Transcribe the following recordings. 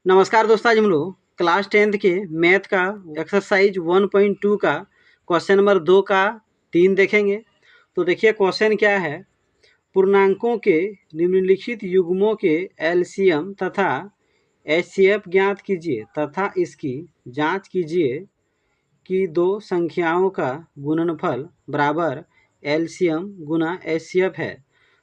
नमस्कार दोस्तों, आज हम लोग क्लास 10th के मैथ का एक्सरसाइज 1.2 का क्वेश्चन नंबर 2 का 3 देखेंगे। तो देखिए क्वेश्चन क्या है। पूर्णांकों के निम्नलिखित युग्मों के एलसीएम तथा एचसीएफ ज्ञात कीजिए तथा इसकी जांच कीजिए कि दो संख्याओं का गुणनफल बराबर एलसीएम गुना एचसीएफ है।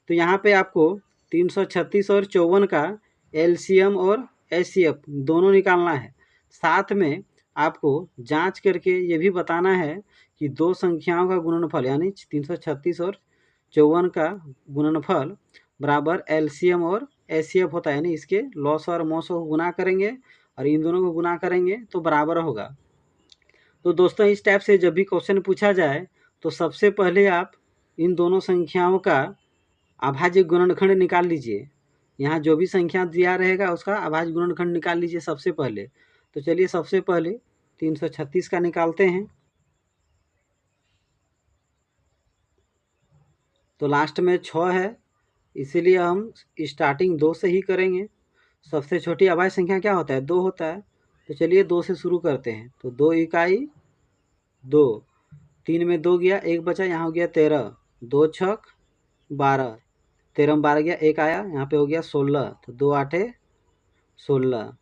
तो यहाँ पे आपको 336 और 54 का एलसीएम और एचसीएफ दोनों निकालना है। साथ में आपको जांच करके ये भी बताना है कि दो संख्याओं का गुणनफल यानी 336 और 54 का गुणनफल बराबर एलसीएम और एचसीएफ होता है। यानी इसके लॉस और मॉस को गुना करेंगे और इन दोनों को गुना करेंगे तो बराबर होगा। तो दोस्तों इस टाइप से जब भी क्वेश्चन पूछा जाए तो सबसे पहले आप इन दोनों संख्याओं का अभाज्य गुणनखंड निकाल लीजिए। यहाँ जो भी संख्या दिया रहेगा उसका अभाज्य गुणनखंड निकाल लीजिए सबसे पहले। तो चलिए सबसे पहले 336 का निकालते हैं। तो लास्ट में 6 है, इसीलिए हम स्टार्टिंग 2 से ही करेंगे। सबसे छोटी अभाज्य संख्या क्या होता है? 2 होता है। तो चलिए 2 से शुरू करते हैं। तो 2 इकाई 2, 3 में 2 गया, 1 बचा, यहाँ हो गया 13, 2 छक 12, 13 में 12 गया, 1 आया, यहाँ पे हो गया 16। तो 2 आठे 16।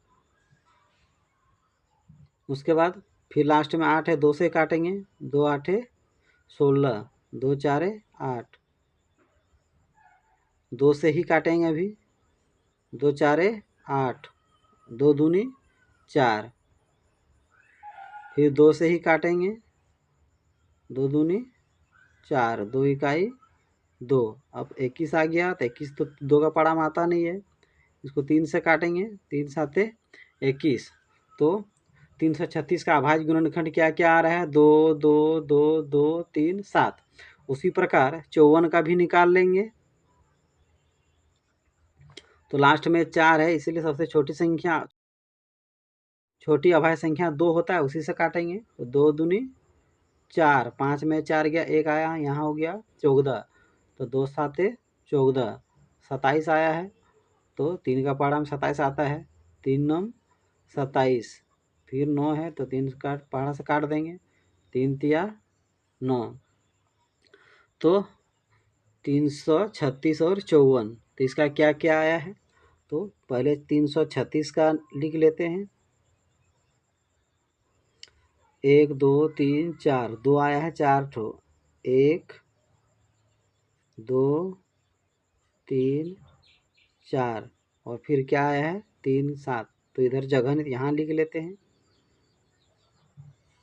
उसके बाद फिर लास्ट में 8 है, 2 से काटेंगे, 2 आठे 16, 2 चारे 8, 2 से ही काटेंगे अभी, 2 चारे 8, 2 दूनी 4, फिर 2 से ही काटेंगे, 2 दूनी 4, 2 इकाई 2। अब 21 आ गया, तो 21 तो 2 का पड़ा में आता नहीं है, इसको 3 से काटेंगे, 3 साते 21। तो 336 का अभाज्य गुणनखंड क्या क्या आ रहा है? 2 2 2 2 3 7। उसी प्रकार 54 का भी निकाल लेंगे। तो लास्ट में 4 है, इसीलिए सबसे छोटी संख्या, छोटी अभाज्य संख्या 2 होता है, उसी से काटेंगे। तो 2 दूनी 4, 5 में 4 गया, 1 आया, यहाँ हो गया 14। तो 2 साते 14, 27 आया है। तो 3 का पहाड़ा में 27 आता है, 3 नम 27, फिर 9 है तो 3 का पहाड़ा से काट देंगे, 3 तिया 9। तो 336 और 54, तो इसका क्या क्या आया है? तो पहले 336 का लिख लेते हैं। 1 2 3 4, 2 आया है 4 ठो, 1 2 3 4, और फिर क्या आया है? 3 7। तो इधर जगह नहीं, यहाँ लिख लेते हैं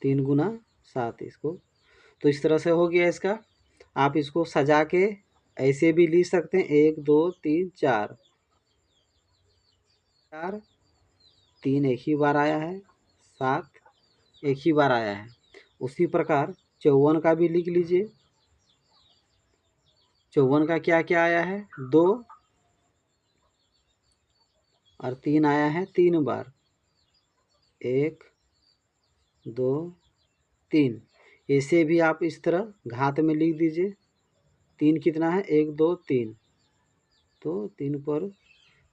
3 गुना 7 इसको। तो इस तरह से हो गया इसका। आप इसको सजा के ऐसे भी लिख सकते हैं, 1 2 3 4, 4 3 एक ही बार आया है, 7 एक ही बार आया है। उसी प्रकार 54 का भी लिख लीजिए। 54 का क्या क्या आया है? 2 और 3 आया है 3 बार, 1 2 3। ऐसे भी आप इस तरह घात में लिख दीजिए। 3 कितना है? 1 2 3, तो 3 पर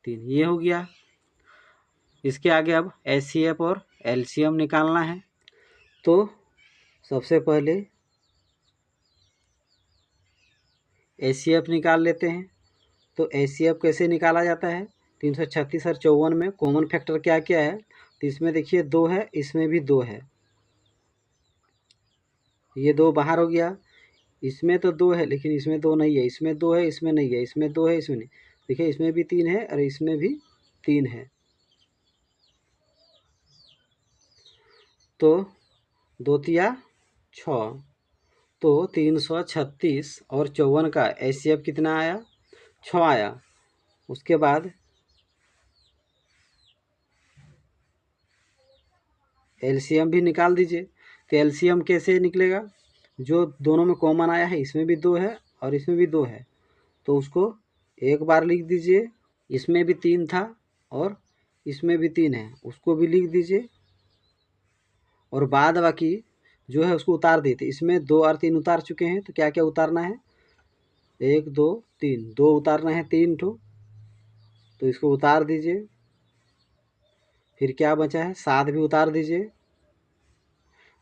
3 ये हो गया। इसके आगे अब एचसीएफ और एलसीएम निकालना है। तो सबसे पहले एचसीएफ निकाल लेते हैं। तो एचसीएफ कैसे निकाला जाता है? 336 और 54 में कॉमन फैक्टर क्या क्या है? तो इसमें देखिए 2 है, इसमें भी 2 है, ये 2 बाहर हो गया। इसमें तो 2 है लेकिन इसमें 2 नहीं है, इसमें 2 है, इसमें नहीं है, इसमें 2 है, इसमें नहीं। देखिए इसमें भी 3 है और इसमें भी 3 है। तो 2 तिया 6। तो 336 और 54 का एचसीएफ कितना आया? 6 आया। उसके बाद एलसीएम भी निकाल दीजिए। तो एलसीएम कैसे निकलेगा? जो दोनों में कॉमन आया है, इसमें भी 2 है और इसमें भी 2 है, तो उसको एक बार लिख दीजिए। इसमें भी 3 था और इसमें भी 3 है, उसको भी लिख दीजिए। और बाद बाकी जो है उसको उतार देते। इसमें 2 और 3 उतार चुके हैं, तो क्या क्या उतारना है? 1 2 3, 2 उतारना है 3 ठो, तो इसको उतार दीजिए। फिर क्या बचा है, 7 भी उतार दीजिए।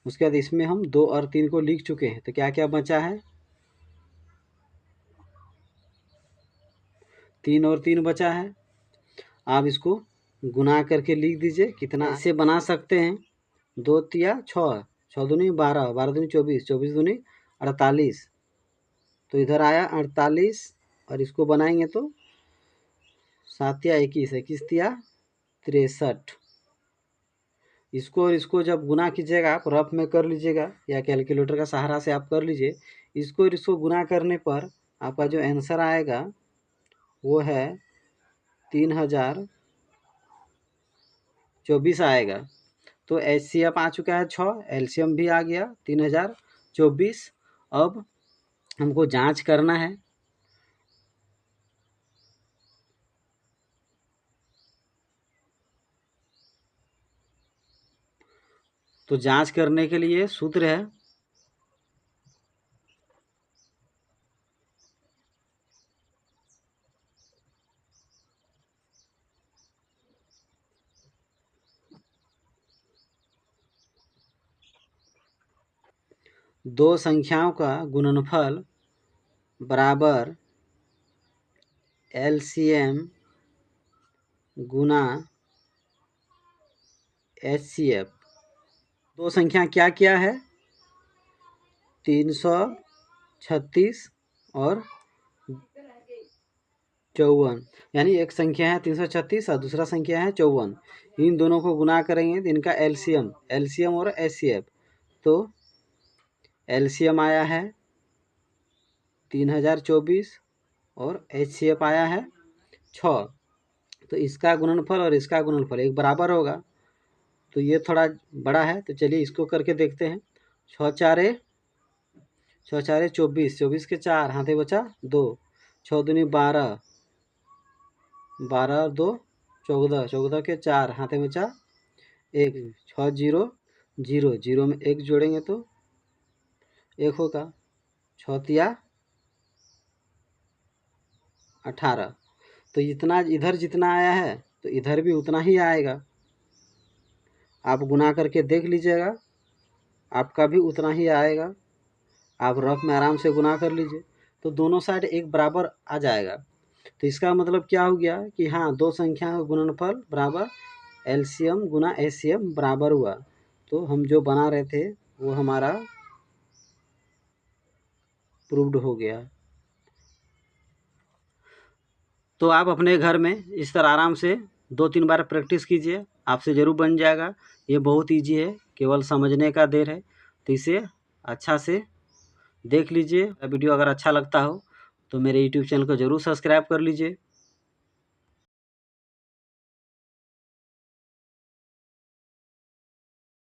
उसके बाद इसमें हम 2 और 3 को लिख चुके हैं, तो क्या क्या बचा है, 3 और 3 बचा है। आप इसको गुना करके लिख दीजिए कितना। ऐसे बना सकते हैं, 2 तिया 6, 6 दूनी 12, 12 दूनी 24, 24 दूनी 48, तो इधर आया 48, और इसको बनाएंगे तो 7 तिया 21, 21 तिया 63। इसको और इसको जब गुना कीजिएगा, आप रफ में कर लीजिएगा या कैलकुलेटर का सहारा से आप कर लीजिए। इसको और इसको गुना करने पर आपका जो आंसर आएगा वो है 3024 आएगा। तो HCF आ चुका है 6, LCM भी आ गया 3024। अब हमको जांच करना है, तो जांच करने के लिए सूत्र है दो संख्याओं का गुणनफल बराबर LCM गुना HCF। दो संख्या क्या क्या है, 336 और 54, यानी एक संख्या है 336 और दूसरा संख्या है 54। इन दोनों को गुना करेंगे तो इनका LCM और HCF, तो LCM आया है 3024 और HCF आया है 6। तो इसका गुणनफल और इसका गुणनफल एक बराबर होगा, तो ये थोड़ा बड़ा है, तो चलिए इसको करके देखते हैं। 6 चारे 24, 24 के 4 हाथे बचा 2, 6 दूनी 12, 12 और 2 14, 14 के 4 हाथे बचा 1, 6 0 0, 0 में 1 जोड़ेंगे तो 1 होगा, 6 तिया 18। तो इतना इधर जितना आया है तो इधर भी उतना ही आएगा। आप गुना करके देख लीजिएगा, आपका भी उतना ही आएगा। आप रफ में आराम से गुना कर लीजिए, तो दोनों साइड एक बराबर आ जाएगा। तो इसका मतलब क्या हो गया कि हाँ, दो संख्या का गुणनफल बराबर LCM गुना HCF बराबर हुआ। तो हम जो बना रहे थे वो हमारा प्रूव्ड हो गया। तो आप अपने घर में इस तरह आराम से 2-3 बार प्रैक्टिस कीजिए, आपसे ज़रूर बन जाएगा। ये बहुत ईजी है, केवल समझने का देर है। तो इसे अच्छा से देख लीजिए। वीडियो अगर अच्छा लगता हो तो मेरे YouTube चैनल को ज़रूर सब्सक्राइब कर लीजिए।